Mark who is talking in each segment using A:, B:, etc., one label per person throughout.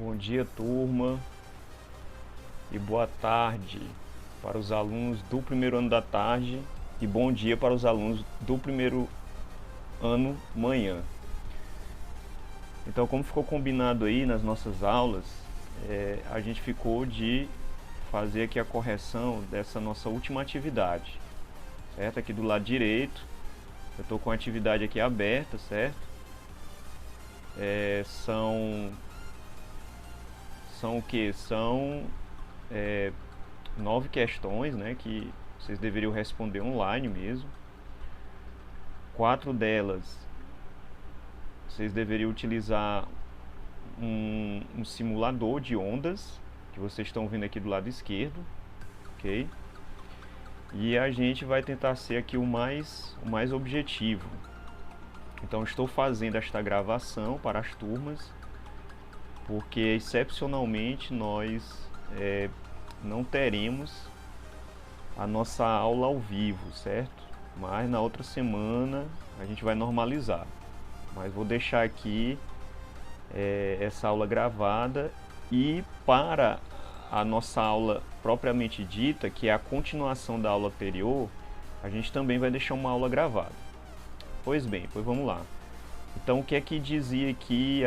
A: Bom dia, turma, e boa tarde para os alunos do primeiro ano da tarde e bom dia para os alunos do primeiro ano manhã. Então, como ficou combinado aí nas nossas aulas, a gente ficou de fazer aqui a correção dessa nossa última atividade, certo? Aqui do lado direito, eu estou com a atividade aqui aberta, certo? São o que? São 9 questões, né, que vocês deveriam responder online mesmo. 4 delas vocês deveriam utilizar um simulador de ondas, que vocês estão vendo aqui do lado esquerdo, ok? E a gente vai tentar ser aqui o mais objetivo. Então estou fazendo esta gravação para as turmas, porque excepcionalmente nós não teremos a nossa aula ao vivo, certo? Mas na outra semana a gente vai normalizar. Mas vou deixar aqui essa aula gravada, e para a nossa aula propriamente dita, que é a continuação da aula anterior, a gente também vai deixar uma aula gravada. Pois bem, pois vamos lá. Então, o que é que dizia aqui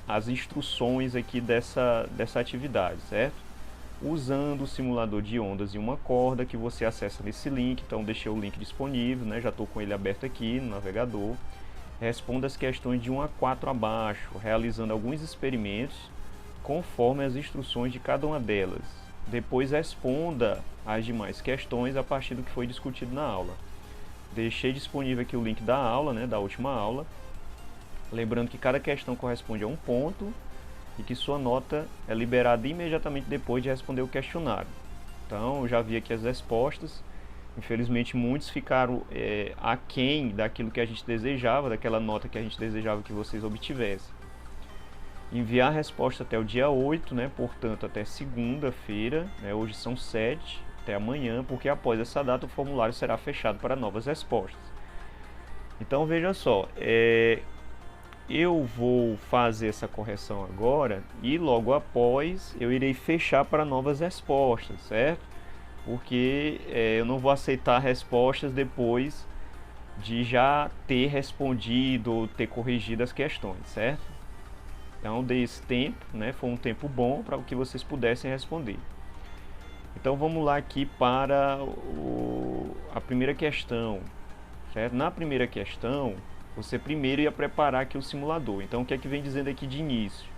A: as instruções aqui dessa atividade, certo? Usando o simulador de ondas e uma corda, que você acessa nesse link. Então deixei o link disponível, né? Já estou com ele aberto aqui no navegador. Responda as questões de 1 a 4 abaixo, realizando alguns experimentos conforme as instruções de cada uma delas. Depois responda as demais questões a partir do que foi discutido na aula. Deixei disponível aqui o link da aula, né? Da última aula. Lembrando que cada questão corresponde a um ponto e que sua nota é liberada imediatamente depois de responder o questionário. Então, eu já vi aqui as respostas. Infelizmente, muitos ficaram aquém daquilo que a gente desejava, daquela nota que a gente desejava que vocês obtivessem. Enviar a resposta até o dia 8, né? Portanto, até segunda-feira, né? Hoje são 7, até amanhã, porque após essa data o formulário será fechado para novas respostas. Então, veja só, eu vou fazer essa correção agora e logo após eu irei fechar para novas respostas, certo? Porque eu não vou aceitar respostas depois de já ter respondido ou ter corrigido as questões, certo? Então dei esse tempo, né? Foi um tempo bom para que vocês pudessem responder. Então vamos lá aqui para a primeira questão, certo? Na primeira questão, você primeiro ia preparar aqui o simulador. Então o que é que vem dizendo aqui de início?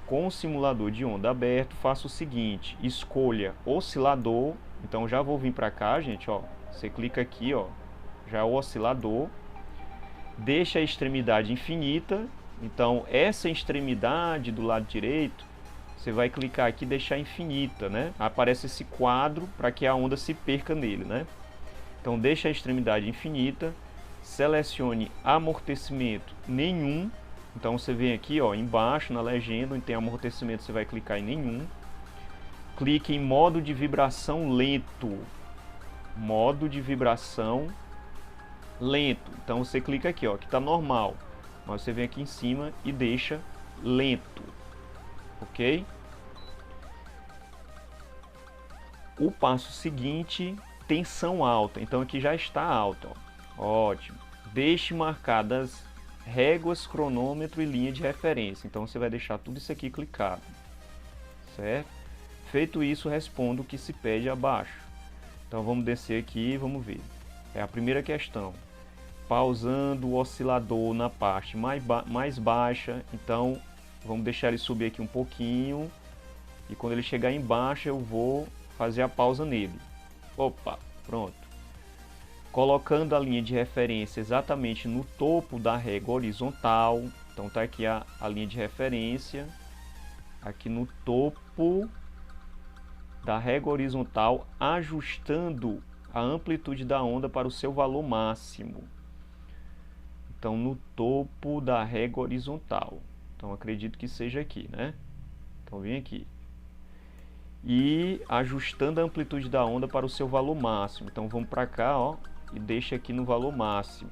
A: Com o simulador de onda aberto, faça o seguinte: escolha oscilador. Então já vou vir para cá, gente, ó. Você clica aqui, ó, já é o oscilador. Deixa a extremidade infinita. Então essa extremidade do lado direito, você vai clicar aqui e deixar infinita, né? Aparece esse quadro para que a onda se perca nele, né? Então deixa a extremidade infinita. Selecione amortecimento nenhum. Então você vem aqui, ó, embaixo na legenda onde tem amortecimento, você vai clicar em nenhum. Clique em modo de vibração lento. Modo de vibração lento. Então você clica aqui, ó, que está normal. Mas você vem aqui em cima e deixa lento. Ok? O passo seguinte, tensão alta. Então aqui já está alta, ó. Ótimo. Deixe marcadas réguas, cronômetro e linha de referência. Então você vai deixar tudo isso aqui clicado, certo? Feito isso, responda o que se pede abaixo. Então vamos descer aqui e vamos ver. É a primeira questão. Pausando o oscilador na parte mais baixa. Então vamos deixar ele subir aqui um pouquinho. E quando ele chegar embaixo, eu vou fazer a pausa nele. Opa, pronto. Colocando a linha de referência exatamente no topo da régua horizontal. Então tá aqui a linha de referência, aqui no topo da régua horizontal, ajustando a amplitude da onda para o seu valor máximo. Então no topo da régua horizontal. Então acredito que seja aqui, né? Então vem aqui. E ajustando a amplitude da onda para o seu valor máximo. Então vamos para cá, ó, e deixa aqui no valor máximo,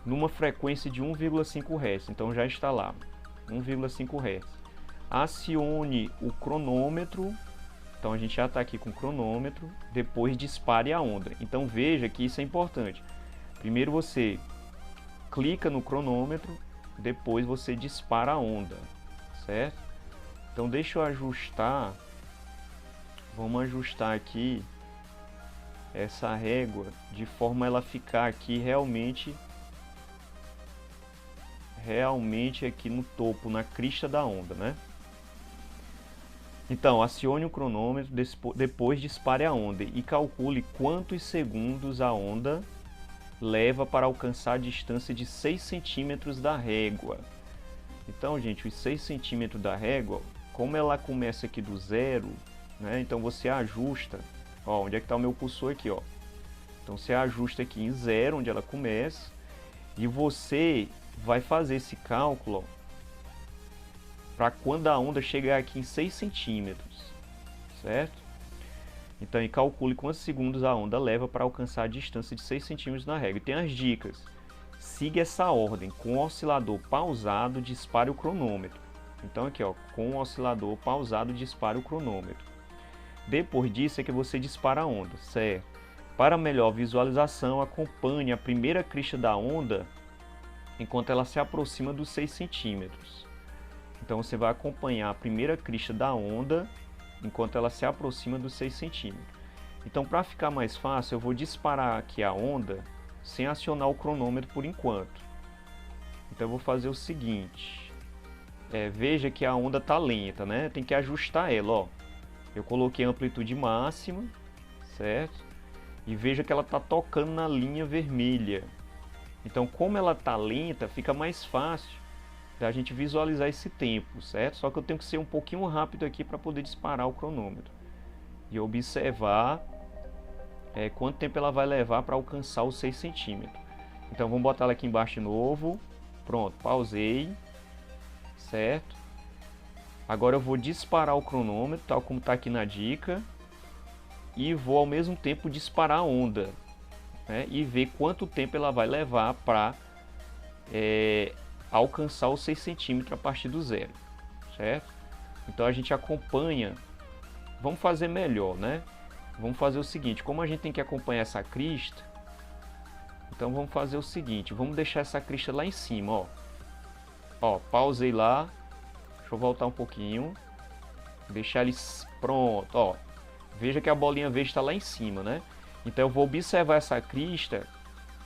A: numa frequência de 1,5 Hz. Então já está lá. 1,5 Hz. Acione o cronômetro. Então a gente já está aqui com o cronômetro. Depois dispare a onda. Então veja que isso é importante. Primeiro você clica no cronômetro, depois você dispara a onda, certo? Então deixa eu ajustar. Vamos ajustar aqui essa régua de forma a ela ficar aqui realmente aqui no topo, na crista da onda, né? Então, acione o cronômetro, depois dispare a onda e calcule quantos segundos a onda leva para alcançar a distância de 6 centímetros da régua. Então, gente, os 6 centímetros da régua, como ela começa aqui do zero, né? Então você ajusta, ó, onde é que está o meu cursor aqui, ó. Então você ajusta aqui em zero, onde ela começa, e você vai fazer esse cálculo para quando a onda chegar aqui em 6 centímetros, certo? Então, e calcule quantos segundos a onda leva para alcançar a distância de 6 centímetros na régua. E tem as dicas. Siga essa ordem. Com o oscilador pausado, dispare o cronômetro. Então aqui, ó, com o oscilador pausado, dispare o cronômetro. Depois disso é que você dispara a onda, certo? Para melhor visualização, acompanhe a primeira crista da onda enquanto ela se aproxima dos 6 centímetros. Então você vai acompanhar a primeira crista da onda enquanto ela se aproxima dos 6 centímetros. Então, para ficar mais fácil, eu vou disparar aqui a onda sem acionar o cronômetro por enquanto. Então eu vou fazer o seguinte, veja que a onda está lenta, né? Tem que ajustar ela, ó. Eu coloquei a amplitude máxima, certo? E veja que ela está tocando na linha vermelha. Então, como ela está lenta, fica mais fácil da gente visualizar esse tempo, certo? Só que eu tenho que ser um pouquinho rápido aqui para poder disparar o cronômetro e observar quanto tempo ela vai levar para alcançar os 6 centímetros. Então vamos botar ela aqui embaixo de novo. Pronto, pausei, certo? Agora eu vou disparar o cronômetro, tal como está aqui na dica, e vou ao mesmo tempo disparar a onda, né? E ver quanto tempo ela vai levar para alcançar os 6 centímetros a partir do zero, certo? Então a gente acompanha, vamos fazer melhor, né? Vamos fazer o seguinte, como a gente tem que acompanhar essa crista, então vamos fazer o seguinte, vamos deixar essa crista lá em cima, ó. Ó, pausei lá, deixa eu voltar um pouquinho, deixar ele pronto, ó. Veja que a bolinha verde está lá em cima, né? Então eu vou observar essa crista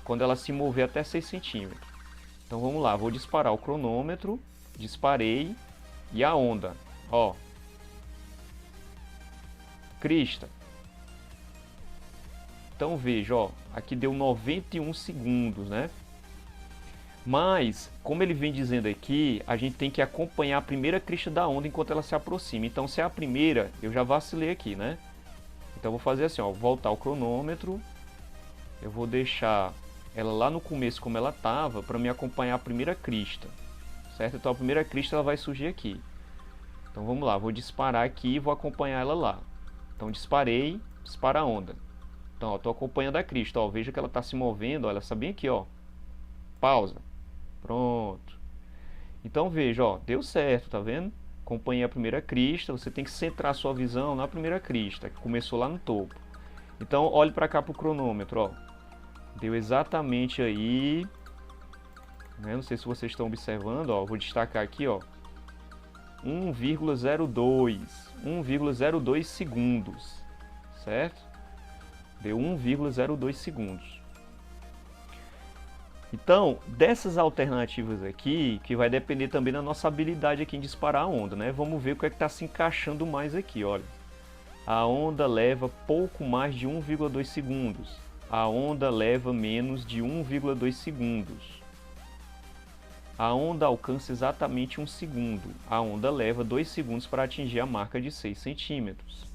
A: quando ela se mover até 6 centímetros. Então vamos lá, vou disparar o cronômetro, disparei, e a onda, ó, crista. Então veja, ó, aqui deu 91 segundos, né? Mas, como ele vem dizendo aqui, a gente tem que acompanhar a primeira crista da onda enquanto ela se aproxima. Então se é a primeira, eu já vacilei aqui, né? Então eu vou fazer assim, ó, voltar o cronômetro, eu vou deixar ela lá no começo como ela estava, para me acompanhar a primeira crista, certo? Então a primeira crista ela vai surgir aqui. Então vamos lá, vou disparar aqui e vou acompanhar ela lá. Então disparei, dispara a onda. Então estou acompanhando a crista, ó, veja que ela está se movendo, ó, ela está bem aqui, ó. Pausa. Pronto. Então veja, ó, deu certo, tá vendo? Acompanhei a primeira crista, você tem que centrar a sua visão na primeira crista, que começou lá no topo. Então olhe para cá para o cronômetro, ó. Deu exatamente aí, né? Não sei se vocês estão observando, ó, vou destacar aqui, ó, 1,02 segundos, certo? Deu 1,02 segundos. Então, dessas alternativas aqui, que vai depender também da nossa habilidade aqui em disparar a onda, né? Vamos ver o que é que está se encaixando mais aqui, olha. A onda leva pouco mais de 1,2 segundos. A onda leva menos de 1,2 segundos. A onda alcança exatamente 1 segundo. A onda leva 2 segundos para atingir a marca de 6 centímetros.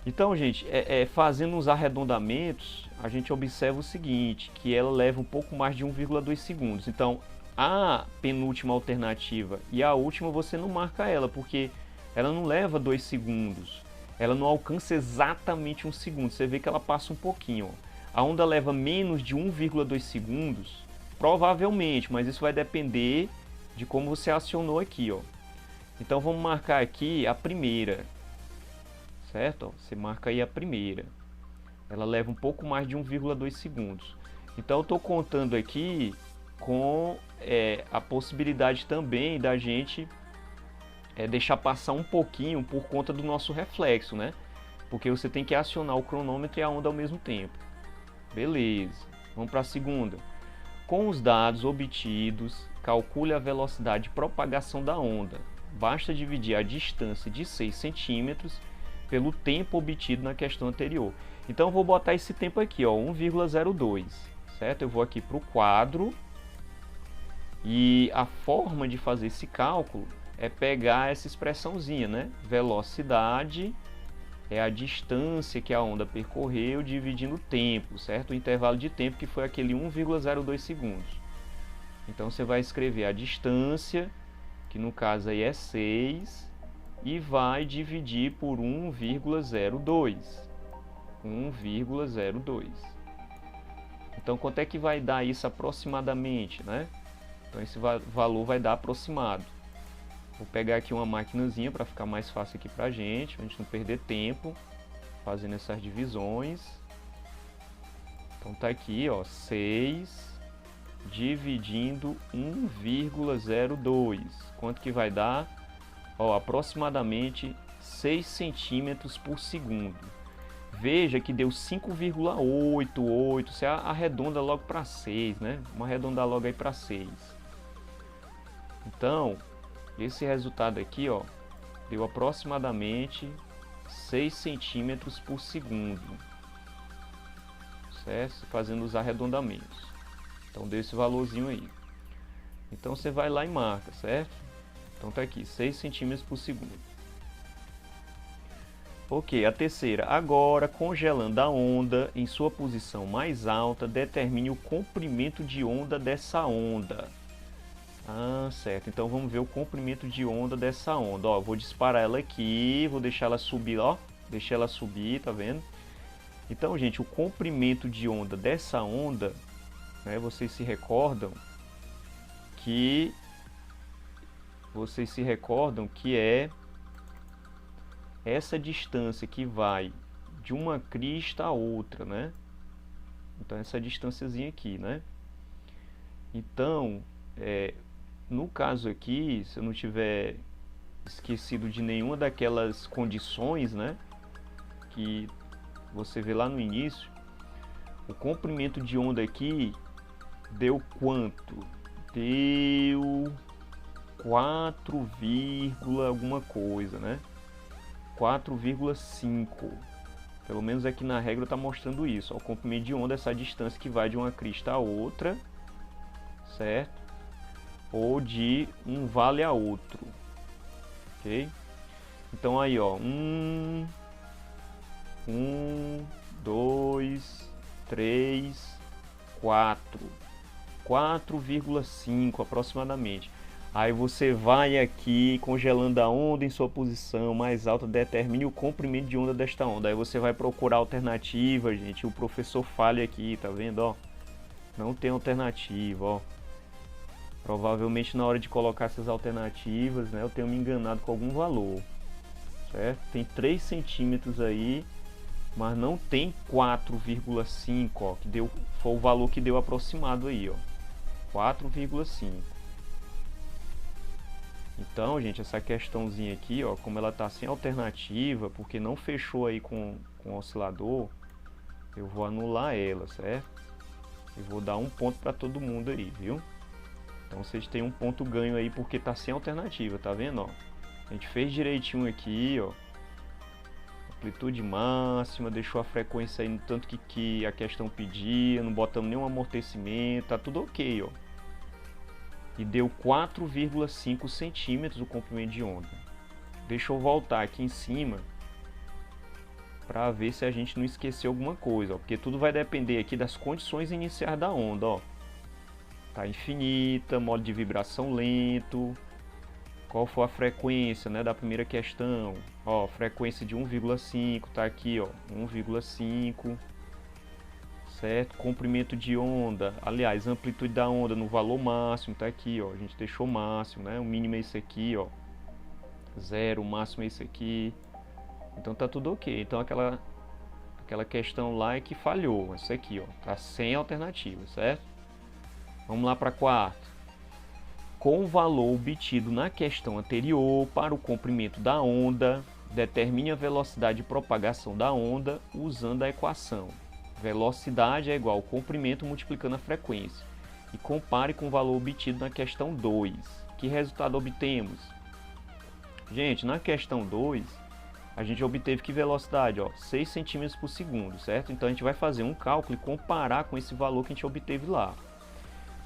A: Então, gente, fazendo uns arredondamentos, a gente observa o seguinte, que ela leva um pouco mais de 1,2 segundos. Então, a penúltima alternativa e a última você não marca ela, porque ela não leva 2 segundos. Ela não alcança exatamente 1 segundo. Você vê que ela passa um pouquinho, ó. A onda leva menos de 1,2 segundos, provavelmente, mas isso vai depender de como você acionou aqui, ó. Então vamos marcar aqui a primeira, certo? Ó, você marca aí a primeira. Ela leva um pouco mais de 1,2 segundos. Então eu estou contando aqui com a possibilidade também da gente deixar passar um pouquinho por conta do nosso reflexo, né? Porque você tem que acionar o cronômetro e a onda ao mesmo tempo. Beleza, vamos para a segunda. Com os dados obtidos, calcule a velocidade de propagação da onda. Basta dividir a distância de 6 centímetros pelo tempo obtido na questão anterior. Então eu vou botar esse tempo aqui, ó, 1,02, certo? Eu vou aqui para o quadro e a forma de fazer esse cálculo é pegar essa expressãozinha, né? Velocidade é a distância que a onda percorreu dividindo o tempo, certo? O intervalo de tempo que foi aquele 1,02 segundos. Então você vai escrever a distância, que no caso aí é 6, e vai dividir por 1,02. 1,02. Então quanto é que vai dar isso aproximadamente, né? Então esse valor vai dar aproximado. Vou pegar aqui uma maquinazinha para ficar mais fácil aqui pra gente não perder tempo fazendo essas divisões. Então tá aqui, ó, 6 dividindo 1,02. Quanto que vai dar? Ó, aproximadamente 6 centímetros por segundo. Veja que deu 5,88. Você arredonda logo para 6, né? Vamos arredondar logo aí para 6. Então, esse resultado aqui, ó, deu aproximadamente 6 centímetros por segundo. Certo? Fazendo os arredondamentos. Então, deu esse valorzinho aí. Então, você vai lá e marca, certo? Então, tá aqui, 6 centímetros por segundo. Ok, a terceira. Agora, congelando a onda em sua posição mais alta, determine o comprimento de onda dessa onda. Ah, certo. Então, vamos ver o comprimento de onda dessa onda. Ó, vou disparar ela aqui, vou deixar ela subir, ó. Deixar ela subir, tá vendo? Então, gente, o comprimento de onda dessa onda, né, vocês se recordam que é essa distância que vai de uma crista a outra, né? Então essa distânciazinha aqui, né? Então, no caso aqui, se eu não tiver esquecido de nenhuma daquelas condições, né, que você vê lá no início, o comprimento de onda aqui deu quanto? Deu 4, alguma coisa, né? 4,5. Pelo menos aqui na regra está mostrando isso. Ó, o comprimento de onda é essa distância que vai de uma crista a outra, certo? Ou de um vale a outro, ok? Então aí, ó, 1, 2, 3, 4, 4,5 aproximadamente. Aí você vai aqui congelando a onda em sua posição mais alta, determine o comprimento de onda desta onda. Aí você vai procurar alternativa, gente. O professor falha aqui, tá vendo, ó? Não tem alternativa, ó. Provavelmente na hora de colocar essas alternativas, né, eu tenho me enganado com algum valor, certo? Tem 3 centímetros aí, mas não tem 4,5, ó, que deu, foi o valor que deu aproximado aí, ó. 4,5. Então, gente, essa questãozinha aqui, ó, como ela tá sem alternativa, porque não fechou aí com o oscilador, eu vou anular ela, certo? E vou dar um ponto para todo mundo aí, viu? Então vocês têm um ponto ganho aí porque tá sem alternativa, tá vendo, ó? A gente fez direitinho aqui, ó. Amplitude máxima, deixou a frequência aí no tanto que a questão pedia, não botamos nenhum amortecimento, tá tudo ok, ó. E deu 4,5 centímetros o comprimento de onda. Deixa eu voltar aqui em cima para ver se a gente não esqueceu alguma coisa, ó, porque tudo vai depender aqui das condições iniciais da onda, ó. Tá infinita, modo de vibração lento, qual foi a frequência, né, da primeira questão, ó, frequência de 1,5, tá aqui, ó, 1,5, certo? Comprimento de onda, aliás, amplitude da onda no valor máximo, tá aqui, ó, a gente deixou máximo, né? O mínimo é esse aqui, ó, 0, o máximo é esse aqui, então tá tudo ok. Então aquela questão lá é que falhou, isso aqui, ó, tá sem alternativa, certo? Vamos lá para a quarta. Com o valor obtido na questão anterior para o comprimento da onda, determine a velocidade de propagação da onda usando a equação. Velocidade é igual ao comprimento multiplicando a frequência. E compare com o valor obtido na questão 2. Que resultado obtemos? Gente, na questão 2, a gente obteve que velocidade? Ó, 6 centímetros por segundo, certo? Então a gente vai fazer um cálculo e comparar com esse valor que a gente obteve lá.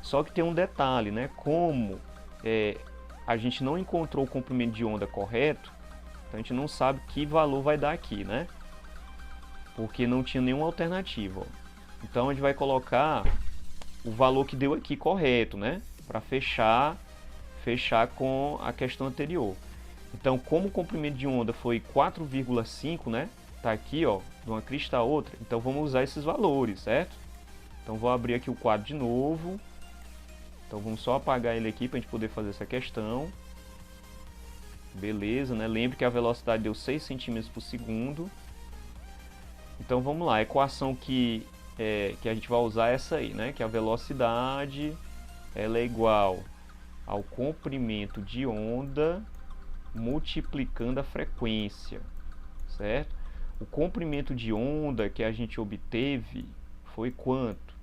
A: Só que tem um detalhe, né? Como a gente não encontrou o comprimento de onda correto, então a gente não sabe que valor vai dar aqui, né? Porque não tinha nenhuma alternativa. Ó. Então a gente vai colocar o valor que deu aqui correto, né? Para fechar com a questão anterior. Então, como o comprimento de onda foi 4,5, né? Tá aqui, ó, de uma crista a outra. Então vamos usar esses valores, certo? Então vou abrir aqui o quadro de novo. Então vamos só apagar ele aqui para a gente poder fazer essa questão. Beleza, né? Lembre que a velocidade deu 6 centímetros por segundo. Então vamos lá, a equação que a gente vai usar é essa aí, né? Que a velocidade ela é igual ao comprimento de onda multiplicando a frequência, certo? O comprimento de onda que a gente obteve foi quanto?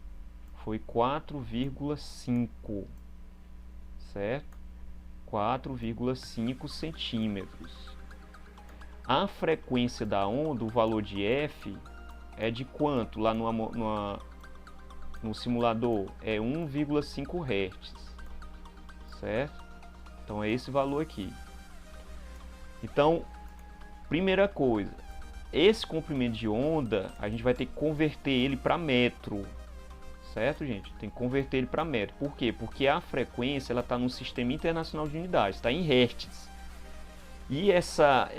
A: Foi 4,5, certo? 4,5 centímetros. A frequência da onda, o valor de F, é de quanto lá no simulador? É 1,5 Hz, certo? Então é esse valor aqui. Então, primeira coisa, esse comprimento de onda, a gente vai ter que converter ele para metro, certo, gente? Tem que converter ele para metro. Por quê? Porque a frequência ela está no Sistema Internacional de Unidades, está em Hertz. E essa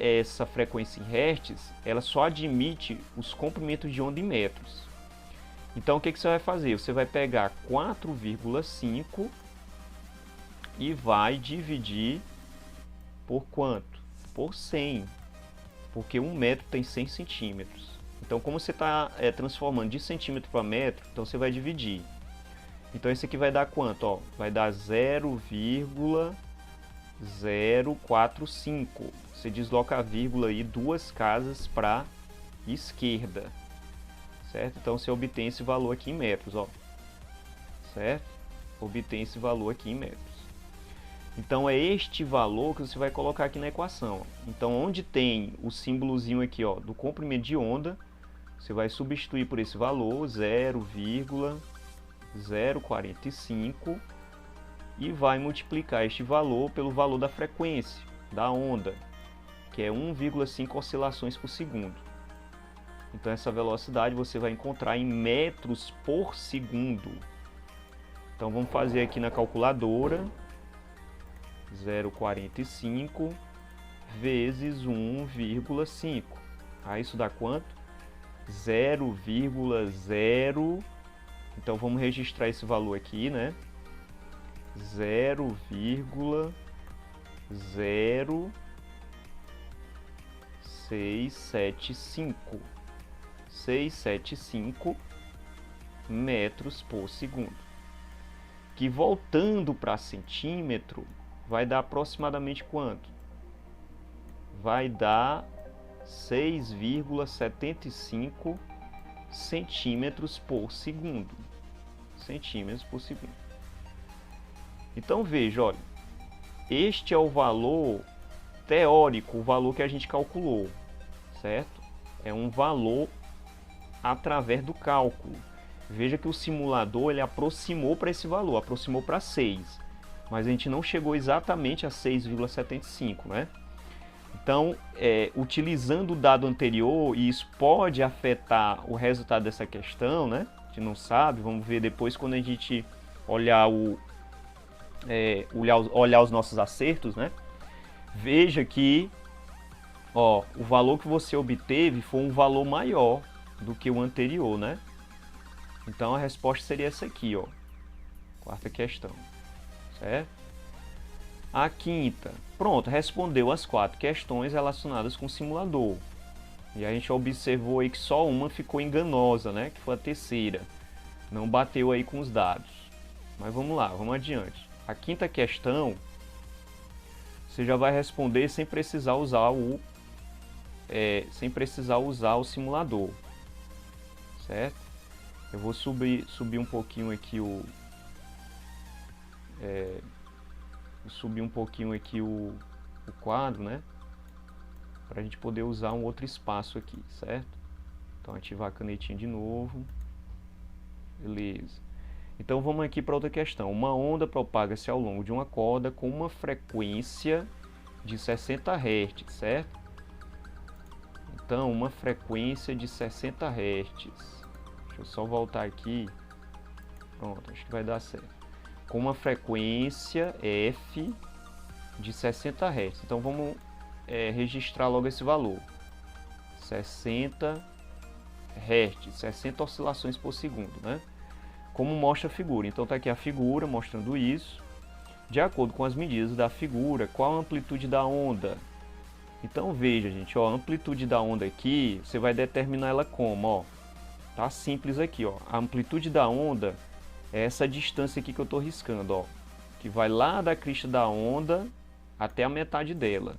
A: frequência em Hertz, ela só admite os comprimentos de onda em metros. Então, o que você vai fazer? Você vai pegar 4,5 e vai dividir por quanto? Por 100, porque 1 metro tem 100 centímetros. Então, como você está transformando de centímetro para metro, então você vai dividir. Então, esse aqui vai dar quanto? Ó, vai dar 0,045. Você desloca a vírgula aí 2 casas para esquerda, certo? Então, você obtém esse valor aqui em metros, ó, certo? Obtém esse valor aqui em metros. Então é este valor que você vai colocar aqui na equação. Então onde tem o símbolozinho aqui, ó, do comprimento de onda, você vai substituir por esse valor 0,045 e vai multiplicar este valor pelo valor da frequência da onda, que é 1,5 oscilações por segundo. Então essa velocidade você vai encontrar em metros por segundo. Então vamos fazer aqui na calculadora. 0,45 vezes 1,5. Aí isso dá quanto? 0,0. Então vamos registrar esse valor aqui, né? 0,0675 metros por segundo. Que voltando para centímetro, vai dar aproximadamente quanto? Vai dar 6,75 centímetros por segundo. Centímetros por segundo. Então veja, olha, este é o valor teórico, o valor que a gente calculou, certo? É um valor através do cálculo. Veja que o simulador ele aproximou para esse valor, aproximou para 6. Mas a gente não chegou exatamente a 6,75, né? Então, utilizando o dado anterior, e isso pode afetar o resultado dessa questão, né? A gente não sabe, vamos ver depois quando a gente olhar olhar os nossos acertos, né? Veja que, ó, o valor que você obteve foi um valor maior do que o anterior, né? Então a resposta seria essa aqui, ó. Quarta questão, certo? A quinta, pronto, respondeu as 4 questões relacionadas com o simulador. E a gente observou aí que só uma ficou enganosa, né? Que foi a terceira. Não bateu aí com os dados. Mas vamos lá, vamos adiante. A quinta questão, você já vai responder sem precisar usar o simulador, certo? Eu vou subir um pouquinho aqui o quadro, né? Para a gente poder usar um outro espaço aqui, certo? Então ativar a canetinha de novo. Beleza. Então vamos aqui para outra questão. Uma onda propaga-se ao longo de uma corda com uma frequência de 60 Hz, certo? Então uma frequência de 60 Hz. Deixa eu só voltar aqui. Pronto, acho que vai dar certo. Com uma frequência F de 60 Hz. Então vamos registrar logo esse valor. 60 Hz, 60 oscilações por segundo, né? Como mostra a figura. Então está aqui a figura mostrando isso. De acordo com as medidas da figura, qual a amplitude da onda? Então veja, gente, ó, a amplitude da onda aqui, você vai determinar ela como, ó. Tá simples aqui, ó. A amplitude da onda é essa distância aqui que eu estou riscando, ó, que vai lá da crista da onda até a metade dela.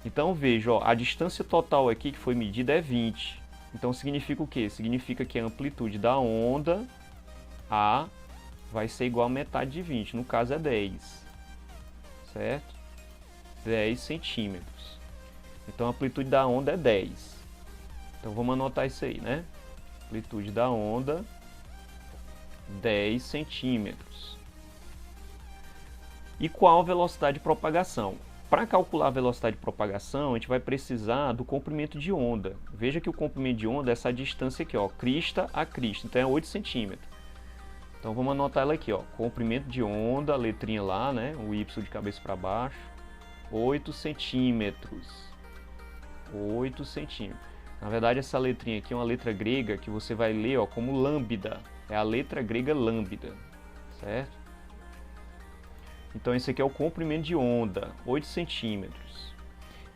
A: Então veja, ó, a distância total aqui que foi medida é 20. Então significa o quê? Significa que a amplitude da onda A vai ser igual a metade de 20, no caso é 10, certo? 10 centímetros. Então a amplitude da onda é 10. Então vamos anotar isso aí, né? Amplitude da onda, 10 centímetros. E qual a velocidade de propagação? Para calcular a velocidade de propagação, a gente vai precisar do comprimento de onda. Veja que o comprimento de onda é essa distância aqui, ó, crista a crista, então é 8 centímetros. Então vamos anotar ela aqui, ó, comprimento de onda, a letrinha lá, né, o Y de cabeça para baixo, 8 centímetros. 8 centímetros. Na verdade, essa letrinha aqui é uma letra grega que você vai ler, ó, como lambda. É a letra grega lambda, certo? Então esse aqui é o comprimento de onda, 8 centímetros.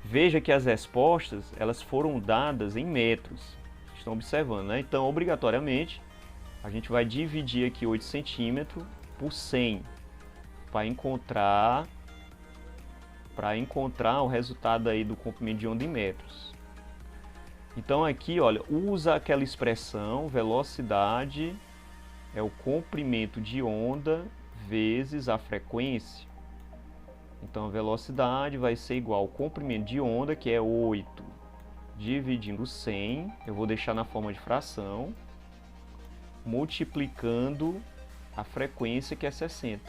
A: Veja que as respostas, elas foram dadas em metros. Vocês estão observando, né? Então, obrigatoriamente, a gente vai dividir aqui 8 centímetros por 100 para encontrar o resultado aí do comprimento de onda em metros. Então aqui, olha, usa aquela expressão, velocidade é o comprimento de onda vezes a frequência. Então a velocidade vai ser igual ao comprimento de onda, que é 8, dividindo 100, eu vou deixar na forma de fração, multiplicando a frequência, que é 60.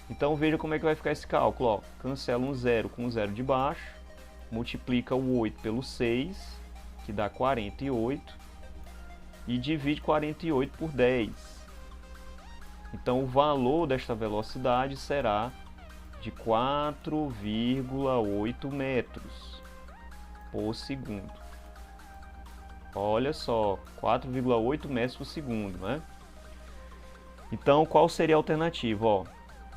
A: Então veja como é que vai ficar esse cálculo, ó. Cancela um zero com um zero de baixo, multiplica o 8 pelo 6, que dá 48, e divide 48 por 10. Então o valor desta velocidade será de 4,8 metros por segundo. Olha só, 4,8 metros por segundo, né? Então qual seria a alternativa? Ó,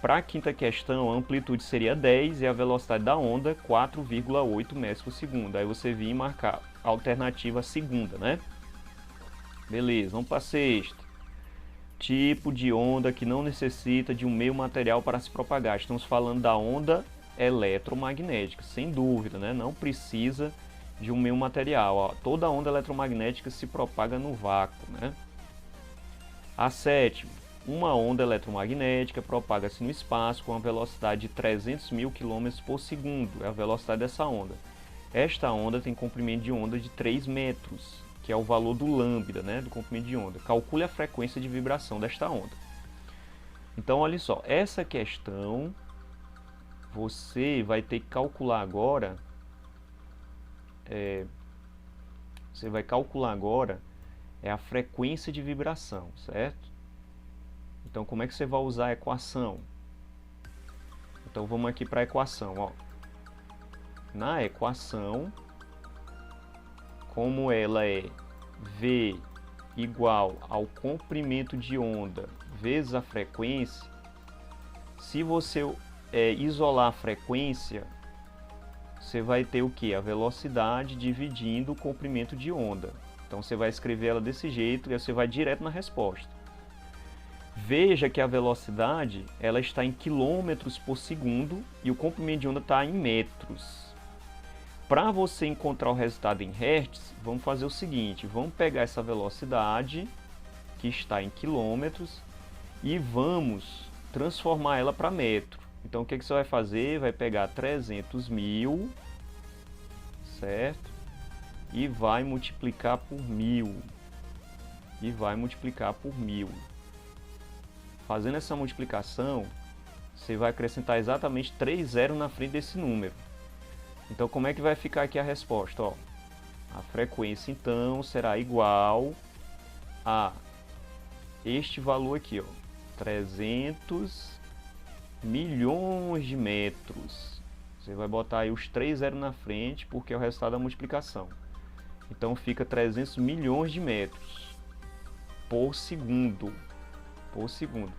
A: para a quinta questão, a amplitude seria 10 e a velocidade da onda 4,8 metros por segundo. Aí você vir e marcar a alternativa segunda, né? Beleza, vamos para a sexta. Tipo de onda que não necessita de um meio material para se propagar. Estamos falando da onda eletromagnética, sem dúvida, né? Não precisa de um meio material. Ó. Toda onda eletromagnética se propaga no vácuo, né? A sétima, uma onda eletromagnética propaga-se no espaço com a velocidade de 300 mil km por segundo. É a velocidade dessa onda. Esta onda tem comprimento de onda de 3 metros, que é o valor do lambda, né, do comprimento de onda. Calcule a frequência de vibração desta onda. Então, olha só, essa questão você vai ter que calcular agora. Você vai calcular agora a frequência de vibração, certo? Então, como é que você vai usar a equação? Então, vamos aqui para a equação, ó. Na equação, como ela é V igual ao comprimento de onda vezes a frequência, se você isolar a frequência, você vai ter o que? A velocidade dividindo o comprimento de onda. Então você vai escrever ela desse jeito e você vai direto na resposta. Veja que a velocidade ela está em quilômetros por segundo e o comprimento de onda está em metros. Para você encontrar o resultado em hertz, vamos fazer o seguinte, vamos pegar essa velocidade que está em quilômetros e vamos transformar ela para metro. Então o que você vai fazer? Vai pegar 300.000, certo? E vai multiplicar por 1.000. E vai multiplicar por 1.000. Fazendo essa multiplicação, você vai acrescentar exatamente 3 zeros na frente desse número. Então como é que vai ficar aqui a resposta? Ó, a frequência então será igual a este valor aqui, ó, 300 milhões de metros. Você vai botar aí os 3 zeros na frente porque é o resultado da multiplicação. Então fica 300 milhões de metros por segundo. Por segundo.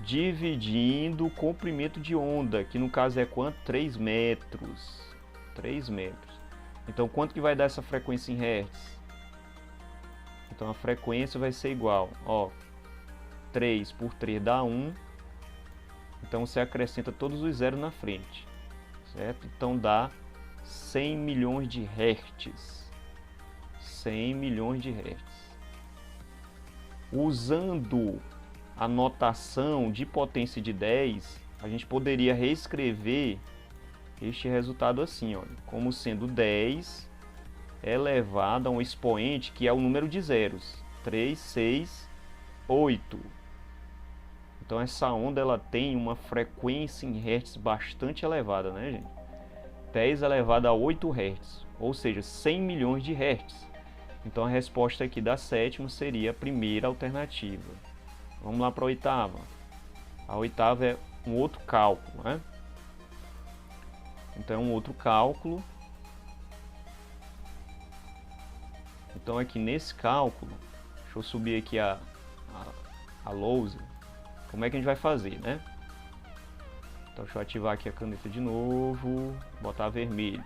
A: Dividindo o comprimento de onda, que no caso é quanto? 3 metros. 3 metros. Então quanto que vai dar essa frequência em hertz? Então a frequência vai ser igual, ó, 3 por 3 dá 1. Então você acrescenta todos os zeros na frente, certo? Então dá 100 milhões de hertz. 100 milhões de hertz. Usando a notação de potência de 10, a gente poderia reescrever este resultado assim, olha, como sendo 10 elevado a um expoente que é o número de zeros, 3, 6, 8. Então essa onda ela tem uma frequência em hertz bastante elevada, né, gente? 10 elevado a 8 hertz, ou seja, 100 milhões de hertz. Então a resposta aqui da sétima seria a primeira alternativa. Vamos lá para a oitava. A oitava é um outro cálculo, né? Então é um outro cálculo. Então aqui nesse cálculo, deixa eu subir aqui a lousa. Como é que a gente vai fazer, né? Então deixa eu ativar aqui a caneta de novo, botar vermelho.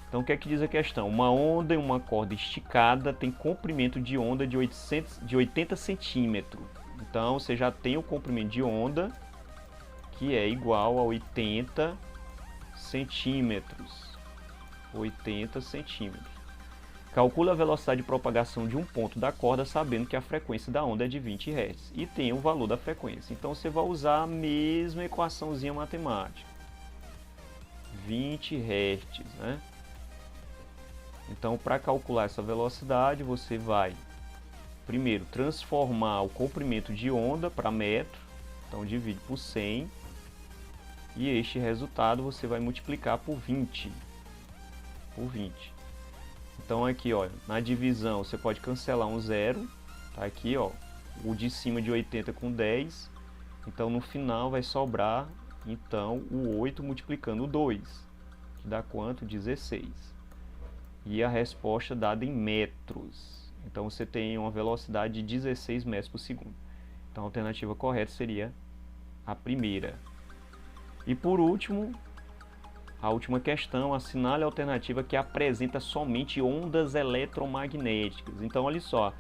A: Então o que é que diz a questão? Uma onda em uma corda esticada tem comprimento de onda de 80 centímetros. Então você já tem o comprimento de onda que é igual a 80 centímetros. 80 centímetros. Calcula a velocidade de propagação de um ponto da corda sabendo que a frequência da onda é de 20 Hz e tem o valor da frequência. Então você vai usar a mesma equaçãozinha matemática. 20 Hz, né? Então para calcular essa velocidade você vai primeiro transformar o comprimento de onda para metro. Então divide por 100 e este resultado você vai multiplicar por 20. Por 20. Então aqui, ó, na divisão você pode cancelar um zero, tá aqui, ó, o de cima de 80 com 10. Então no final vai sobrar então o 8 multiplicando o 2, que dá quanto? 16. E a resposta dada em metros. Então você tem uma velocidade de 16 metros por segundo. Então a alternativa correta seria a primeira. E por último, a última questão, assinale a alternativa que apresenta somente ondas eletromagnéticas. Então olha só,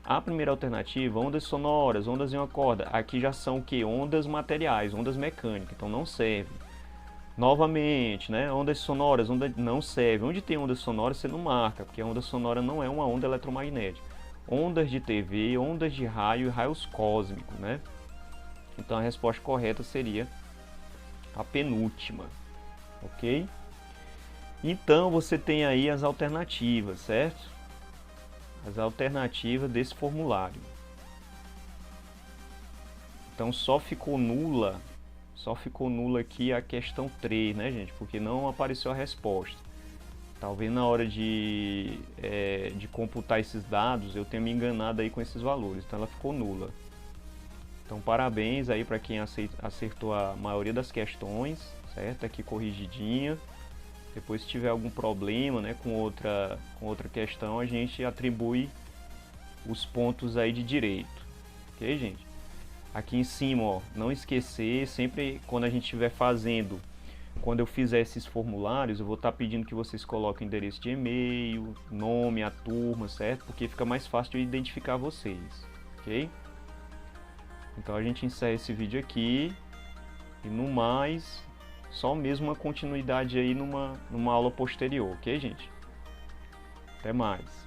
A: a primeira alternativa, ondas sonoras, ondas em uma corda, aqui já são o que? Ondas materiais, ondas mecânicas, então não serve. Novamente, né, ondas sonoras, onda não serve. Onde tem ondas sonoras você não marca, porque a onda sonora não é uma onda eletromagnética. Ondas de TV, ondas de raio e raios cósmicos, né? Então a resposta correta seria a penúltima, ok? Então você tem aí as alternativas, certo? As alternativas desse formulário. Então só ficou nula aqui a questão 3, né, gente? Porque não apareceu a resposta. Talvez na hora de computar esses dados eu tenha me enganado aí com esses valores. Então ela ficou nula. Então parabéns aí para quem acertou a maioria das questões, certo? Aqui corrigidinha. Depois se tiver algum problema, né, com outra questão, a gente atribui os pontos aí de direito, ok, gente? Aqui em cima, ó, não esquecer, sempre quando a gente estiver fazendo, quando eu fizer esses formulários, eu vou estar pedindo que vocês coloquem o endereço de e-mail, nome, a turma, certo? Porque fica mais fácil de eu identificar vocês, ok? Então a gente encerra esse vídeo aqui e no mais, só mesmo uma continuidade aí numa aula posterior, ok, gente? Até mais!